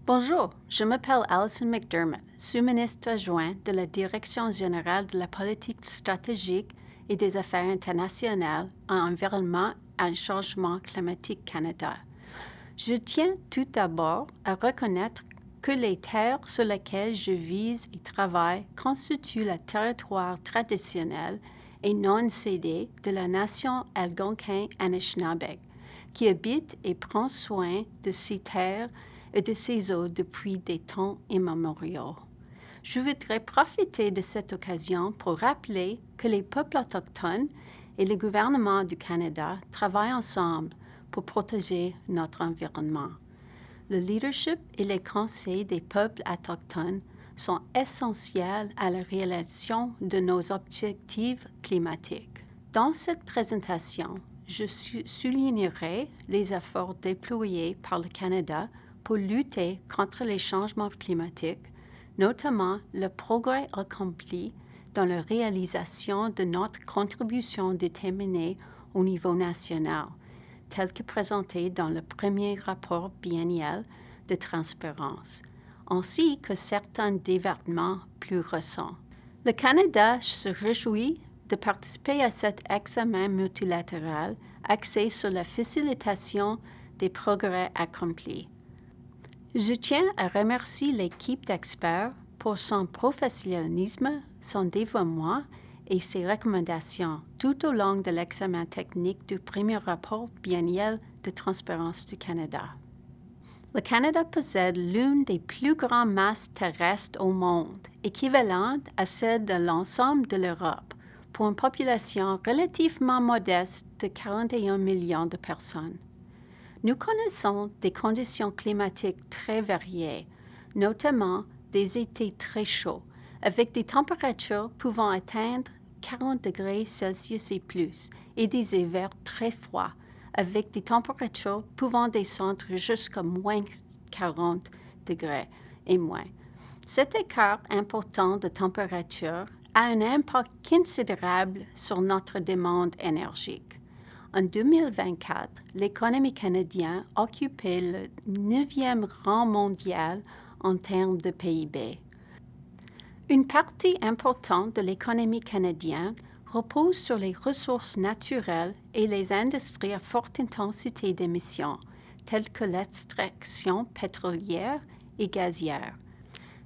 Bonjour, je m'appelle Alison McDermott, sous-ministre adjointe de la Direction générale de la politique stratégique et des affaires internationales en environnement et changement climatique Canada. Je tiens tout d'abord à reconnaître que les terres sur lesquelles je vis et travaille constituent le territoire traditionnel et non cédé de la nation Algonquin-Anishinaabe, qui habite et prend soin de ces terres et de ces eaux depuis des temps immémoriaux. Je voudrais profiter de cette occasion pour rappeler que les peuples autochtones et le gouvernement du Canada travaillent ensemble pour protéger notre environnement. Le leadership et les conseils des peuples autochtones sont essentiels à la réalisation de nos objectifs climatiques. Dans cette présentation, je soulignerai les efforts déployés par le Canada pour lutter contre les changements climatiques, notamment le progrès accompli dans la réalisation de notre contribution déterminée au niveau national, tel que présenté dans le premier rapport biennial de transparence, ainsi que certains développements plus récents. Le Canada se réjouit de participer à cet examen multilatéral axé sur la facilitation des progrès accomplis. Je tiens à remercier l'équipe d'experts pour son professionnalisme, son dévouement et ses recommandations tout au long de l'examen technique du premier rapport biennial de transparence du Canada. Le Canada possède l'une des plus grandes masses terrestres au monde, équivalente à celle de l'ensemble de l'Europe, pour une population relativement modeste de 41 millions de personnes. Nous connaissons des conditions climatiques très variées, notamment des étés très chauds, avec des températures pouvant atteindre 40 degrés Celsius et plus, et des hivers très froids, avec des températures pouvant descendre jusqu'à moins 40 degrés et moins. Cet écart important de température a un impact considérable sur notre demande énergique. En 2024, l'économie canadienne occupait le 9e rang mondial en termes de PIB. Une partie importante de l'économie canadienne repose sur les ressources naturelles et les industries à forte intensité d'émissions, telles que l'extraction pétrolière et gazière.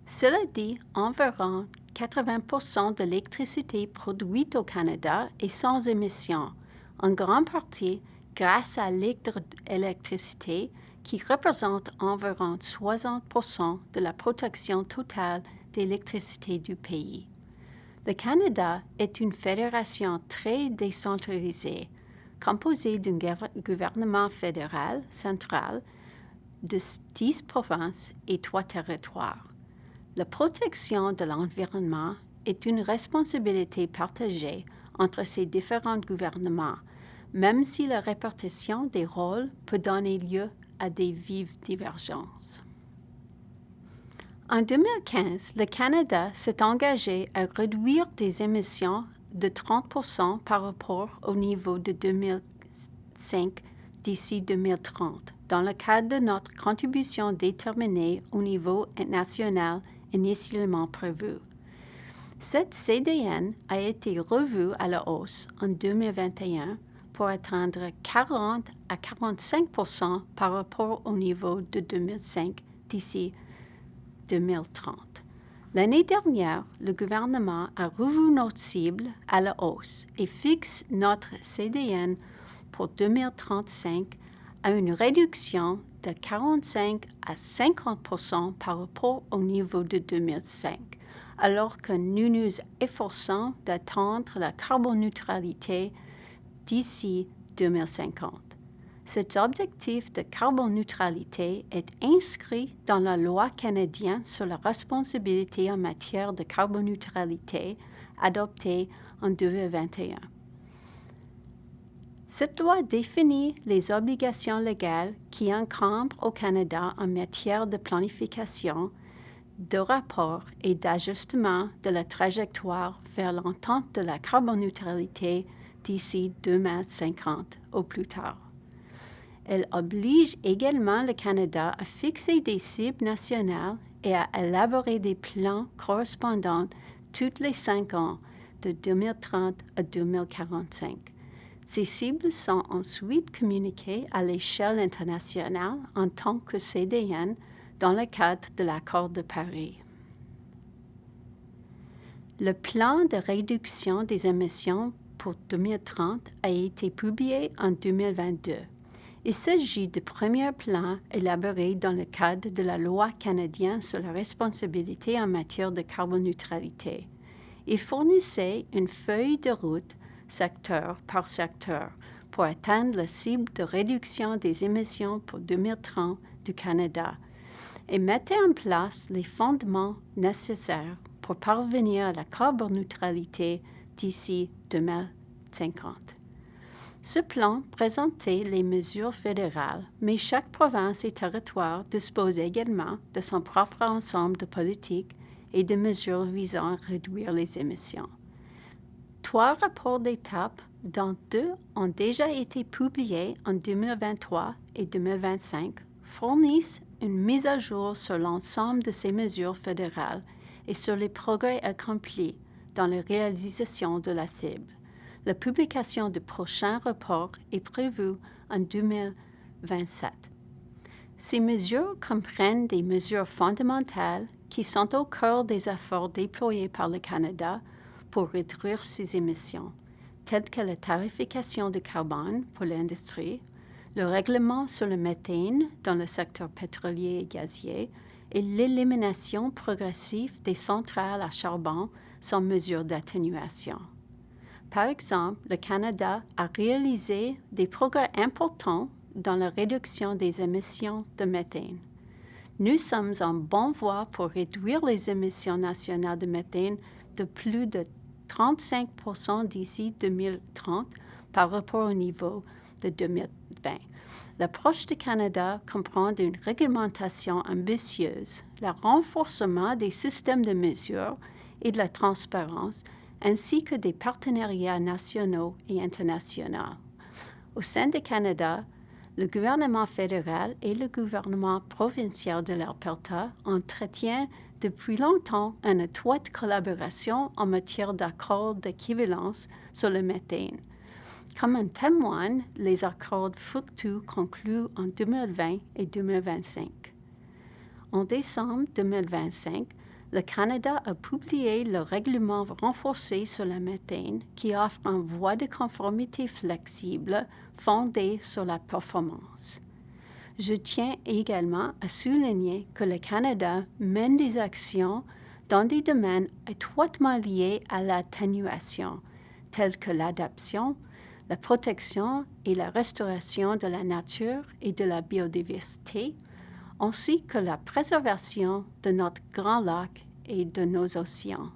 Cela dit, environ 80% de l'électricité produite au Canada est sans émissions, en grande partie grâce à l'hydroélectricité qui représente environ 60% de la production totale d'électricité du pays. Le Canada est une fédération très décentralisée, composée d'un gouvernement fédéral central de 10 provinces et 3 territoires. La protection de l'environnement est une responsabilité partagée entre ces différents gouvernements, même si la répartition des rôles peut donner lieu à des vives divergences. En 2015, le Canada s'est engagé à réduire des émissions de 30% par rapport au niveau de 2005 d'ici 2030, dans le cadre de notre contribution déterminée au niveau national initialement prévu. Cette CDN a été revue à la hausse en 2021 pour atteindre 40 à 45% par rapport au niveau de 2005 d'ici 2030. L'année dernière, le gouvernement a revu notre cible à la hausse et fixe notre CDN pour 2035 à une réduction de 45 à 50% par rapport au niveau de 2005, alors que nous nous efforçons d'atteindre la carboneutralité d'ici 2050. Cet objectif de carboneutralité est inscrit dans la loi canadienne sur la responsabilité en matière de carboneutralité adoptée en 2021. Cette loi définit les obligations légales qui incombent au Canada en matière de planification, de rapport et d'ajustement de la trajectoire vers l'atteinte de la carboneutralité d'ici 2050 au plus tard. Elle oblige également le Canada à fixer des cibles nationales et à élaborer des plans correspondants tous les 5 ans, de 2030 à 2045. Ces cibles sont ensuite communiquées à l'échelle internationale en tant que CDN dans le cadre de l'accord de Paris. Le plan de réduction des émissions pour 2030 a été publié en 2022. Il s'agit du premier plan élaboré dans le cadre de la loi canadienne sur la responsabilité en matière de carboneutralité. Il fournissait une feuille de route secteur par secteur pour atteindre la cible de réduction des émissions pour 2030 du Canada et mettait en place les fondements nécessaires pour parvenir à la carboneutralité d'ici 2050. Ce plan présentait les mesures fédérales, mais chaque province et territoire dispose également de son propre ensemble de politiques et de mesures visant à réduire les émissions. 3 rapports d'étape, dont 2 ont déjà été publiés en 2023 et 2025, fournissent une mise à jour sur l'ensemble de ces mesures fédérales et sur les progrès accomplis dans la réalisation de la cible. La publication du prochain rapport est prévue en 2027. Ces mesures comprennent des mesures fondamentales qui sont au cœur des efforts déployés par le Canada pour réduire ses émissions, telles que la tarification du carbone pour l'industrie, le règlement sur le méthane dans le secteur pétrolier et gazier et l'élimination progressive des centrales à charbon sans mesure d'atténuation. Par exemple, le Canada a réalisé des progrès importants dans la réduction des émissions de méthane. Nous sommes en bonne voie pour réduire les émissions nationales de méthane de plus de 35 % d'ici 2030 par rapport au niveau de 2020. L'approche du Canada comprend une réglementation ambitieuse, le renforcement des systèmes de mesure et de la transparence, ainsi que des partenariats nationaux et internationaux. Au sein du Canada, le gouvernement fédéral et le gouvernement provincial de l'Alberta entretiennent depuis longtemps une étroite collaboration en matière d'accords d'équivalence sur le méthane. Comme en témoignent les accords fructueux conclus en 2020 et 2025. En décembre 2025, le Canada a publié le règlement renforcé sur le méthane qui offre une voie de conformité flexible fondée sur la performance. Je tiens également à souligner que le Canada mène des actions dans des domaines étroitement liés à l'atténuation, tels que l'adaptation, la protection et la restauration de la nature et de la biodiversité, ainsi que la préservation de notre grand lac et de nos océans.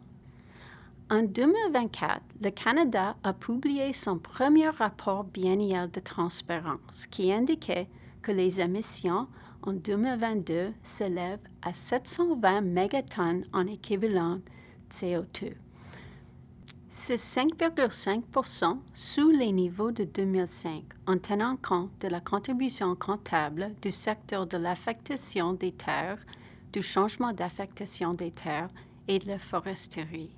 En 2024, le Canada a publié son premier rapport biennial de transparence qui indiquait que les émissions en 2022 s'élèvent à 720 mégatonnes en équivalent CO2. C'est 5,5 % sous les niveaux de 2005, en tenant compte de la contribution comptable du secteur de l'affectation des terres, du changement d'affectation des terres et de la foresterie.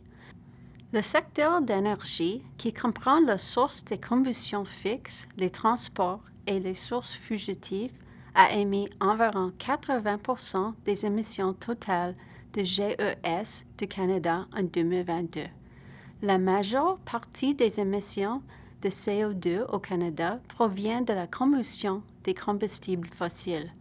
Le secteur d'énergie, qui comprend la source des combustions fixes, les transports et les sources fugitives, a émis environ 80 % des émissions totales de GES du Canada en 2022. La majeure partie des émissions de CO2 au Canada provient de la combustion des combustibles fossiles.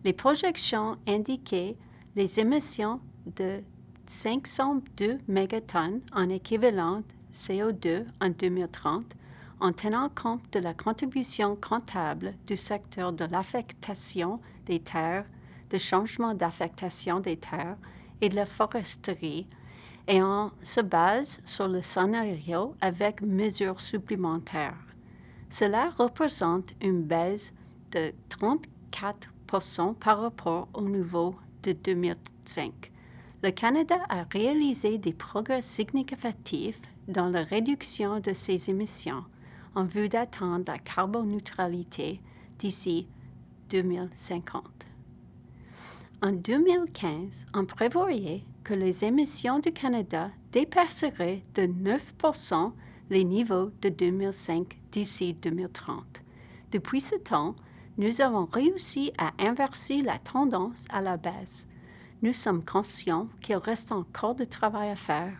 Les projections indiquaient les émissions de 502 mégatonnes en équivalent CO2 en 2030, en tenant compte de la contribution comptable du secteur de l'affectation des terres, du changement d'affectation des terres et de la foresterie, et on se base sur le scénario avec mesures supplémentaires. Cela représente une baisse de 34 % par rapport au niveau de 2005. Le Canada a réalisé des progrès significatifs dans la réduction de ses émissions en vue d'atteindre la carboneutralité d'ici 2050. En 2015, on prévoyait que les émissions du Canada dépasseraient de 9 % les niveaux de 2005 d'ici 2030. Depuis ce temps, nous avons réussi à inverser la tendance à la baisse. Nous sommes conscients qu'il reste encore du travail à faire,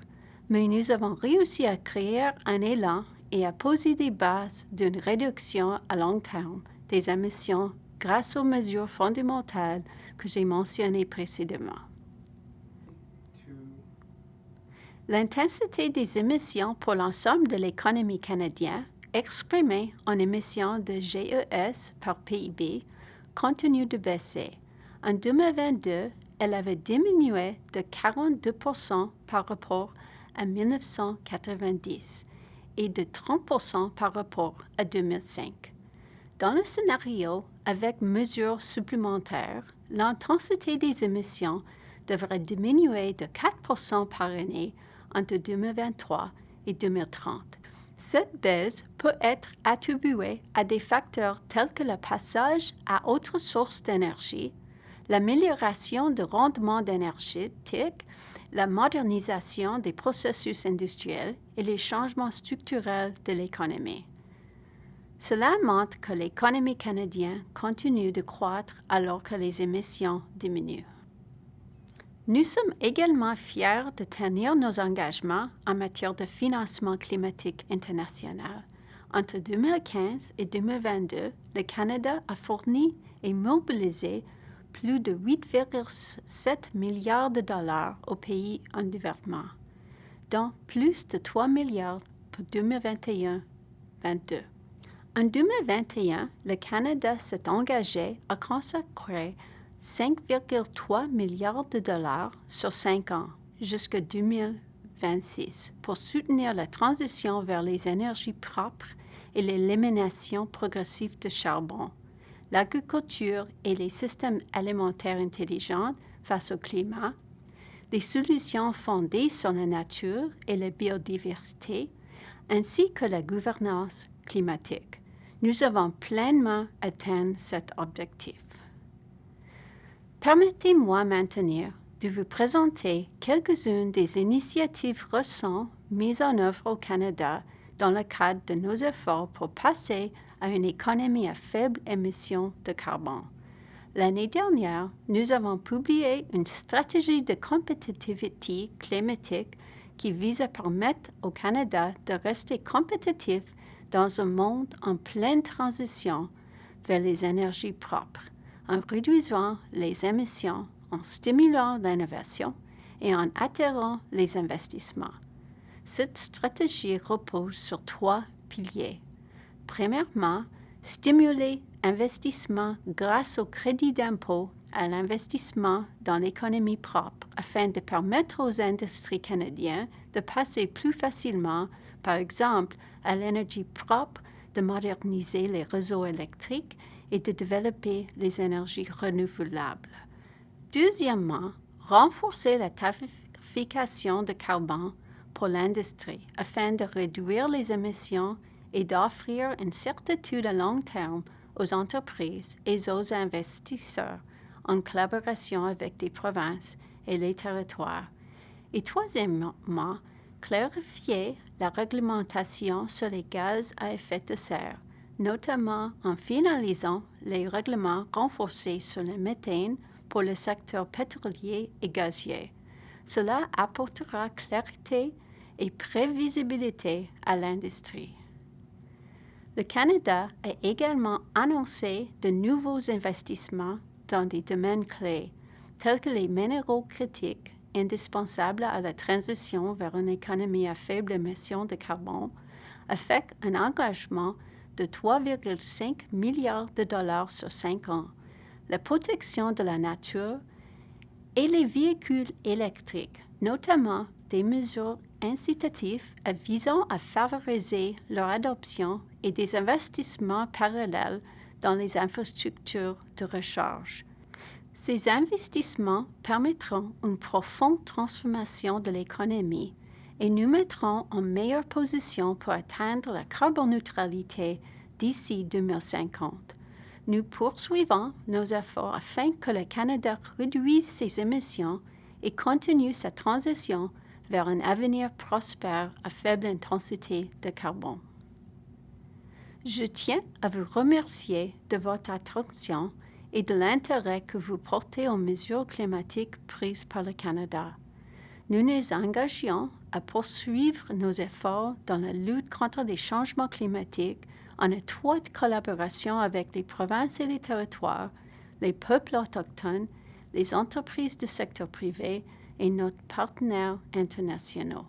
mais nous avons réussi à créer un élan et à poser des bases d'une réduction à long terme des émissions grâce aux mesures fondamentales que j'ai mentionnées précédemment. L'intensité des émissions pour l'ensemble de l'économie canadienne, exprimée en émissions de GES par PIB, continue de baisser. En 2022, elle avait diminué de 42 % par rapport à 1990 et de 30 % par rapport à 2005. Dans le scénario avec mesures supplémentaires, l'intensité des émissions devrait diminuer de 4 % par année entre 2023 et 2030. Cette baisse peut être attribuée à des facteurs tels que le passage à autres sources d'énergie, l'amélioration du rendement énergétique, la modernisation des processus industriels et les changements structurels de l'économie. Cela montre que l'économie canadienne continue de croître alors que les émissions diminuent. Nous sommes également fiers de tenir nos engagements en matière de financement climatique international. Entre 2015 et 2022, le Canada a fourni et mobilisé plus de 8,7 milliards de dollars aux pays en développement, dont plus de 3 milliards pour 2021-22. En 2021, le Canada s'est engagé à consacrer 5,3 milliards de dollars sur 5 ans jusqu'en 2026 pour soutenir la transition vers les énergies propres et l'élimination progressive de charbon, l'agriculture et les systèmes alimentaires intelligents face au climat, des solutions fondées sur la nature et la biodiversité, ainsi que la gouvernance climatique. Nous avons pleinement atteint cet objectif. Permettez-moi maintenant de vous présenter quelques-unes des initiatives récentes mises en œuvre au Canada dans le cadre de nos efforts pour passer à une économie à faible émission de carbone. L'année dernière, nous avons publié une stratégie de compétitivité climatique qui vise à permettre au Canada de rester compétitif dans un monde en pleine transition vers les énergies propres, en réduisant les émissions, en stimulant l'innovation et en attirant les investissements. Cette stratégie repose sur 3 piliers. Premièrement, stimuler l'investissement grâce au crédit d'impôt à l'investissement dans l'économie propre afin de permettre aux industries canadiennes de passer plus facilement, par exemple, à l'énergie propre, de moderniser les réseaux électriques et de développer les énergies renouvelables. Deuxièmement, renforcer la tarification de carbone pour l'industrie afin de réduire les émissions et d'offrir une certitude à long terme aux entreprises et aux investisseurs en collaboration avec les provinces et les territoires. Et troisièmement, clarifier la réglementation sur les gaz à effet de serre, notamment en finalisant les règlements renforcés sur le méthane pour le secteur pétrolier et gazier. Cela apportera clarté et prévisibilité à l'industrie. Le Canada a également annoncé de nouveaux investissements dans des domaines clés, tels que les minéraux critiques indispensables à la transition vers une économie à faible émission de carbone, avec un engagement de 3,5 milliards de dollars sur 5 ans, la protection de la nature et les véhicules électriques, notamment des mesures incitatives visant à favoriser leur adoption et des investissements parallèles dans les infrastructures de recharge. Ces investissements permettront une profonde transformation de l'économie et nous mettront en meilleure position pour atteindre la carboneutralité d'ici 2050. Nous poursuivons nos efforts afin que le Canada réduise ses émissions et continue sa transition vers un avenir prospère à faible intensité de carbone. Je tiens à vous remercier de votre attention et de l'intérêt que vous portez aux mesures climatiques prises par le Canada. Nous nous engageons à poursuivre nos efforts dans la lutte contre les changements climatiques en étroite collaboration avec les provinces et les territoires, les peuples autochtones, les entreprises du secteur privé et nos partenaires internationaux.